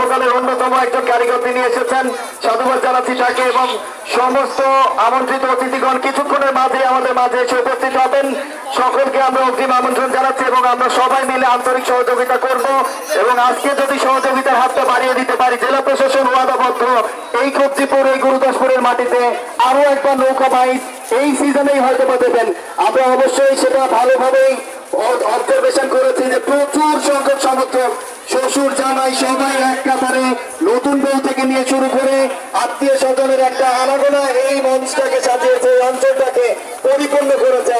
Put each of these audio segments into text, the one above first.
সর্বকালের অন্যতম একজন কারিগর তিনি এসেছেন, সাধুবাদ জানাচ্ছি তাকে এবং সমস্ত আমন্ত্রিত অতিথিগণ কিছুক্ষণের মাঝে আমাদের মাঝে এসে উপস্থিত হবেন। সকলকে আমরা অগ্রিম আমন্ত্রণ জানাচ্ছি এবং আমরা সবাই মিলে আন্তরিক সহযোগিতা করব এবং আজকে যদি সহযোগিতার হাতটা বাড়িয়ে দিতে পারি, জেলা প্রশাসন ওয়াদাবদ্ধ এই কবজিপুর এই গুরুদাসপুরের মাটিতে আরো একবার নৌকা বাইচ এই সিজনেই হয়তো দেবেন। আমরা অবশ্যই সেটা ভালোভাবেই অবজারভেশন করেছি যে প্রচুর সংখ্যক সমর্থক শ্বশুর জামাই সবাই এক কাতারে নতুন বউ থেকে নিয়ে শুরু করে আত্মীয় স্বজনের একটা আনাগোনা এই মঞ্চটাকে সাজিয়েছে, এই অঞ্চলটাকে পরিপূর্ণ করেছে।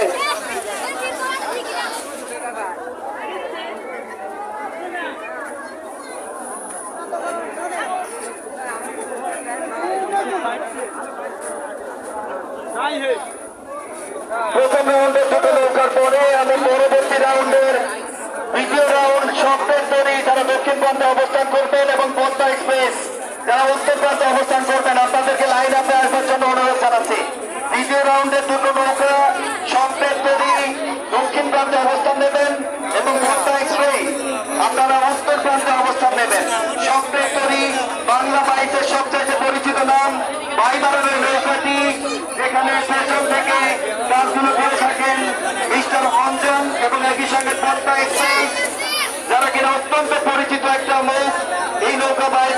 প্রথম রাউন্ডের দুটো নৌকার পরে আমি পরবর্তী রাউন্ডের দ্বিতীয় রাউন্ড স্বপ্নের তৈরি যারা দক্ষিণ প্রান্তে অবস্থান করবেন এবং পদ্মা এক্সপ্রেস যারা উত্তর প্রান্তে অবস্থান করবেন আপনাদেরকে লাইন আপে আসবার জন্য অনুরোধ জানাচ্ছি। দ্বিতীয় রাউন্ডের দুটো নৌকা স্বপ্নের তৈরি দক্ষিণ প্রান্তে অবস্থান নেবেন এবং পদ্মা এক্সপ্রেস আপনারা উত্তর প্রান্তে অবস্থান নেবেন। স্বপ্নের তৈরি বাংলা বাইকের সবচেয়ে পরিচিত নাম বাইবারের নৌকাটি, যেখানে পেছন থেকে কাজগুলো করে থাকেন মিস্টার অঞ্জন এবং একই সঙ্গে পদ্মা এক্সপ্রেস যারা কিনা অত্যন্ত পরিচিত একটা মুখ এই নৌকা বাইক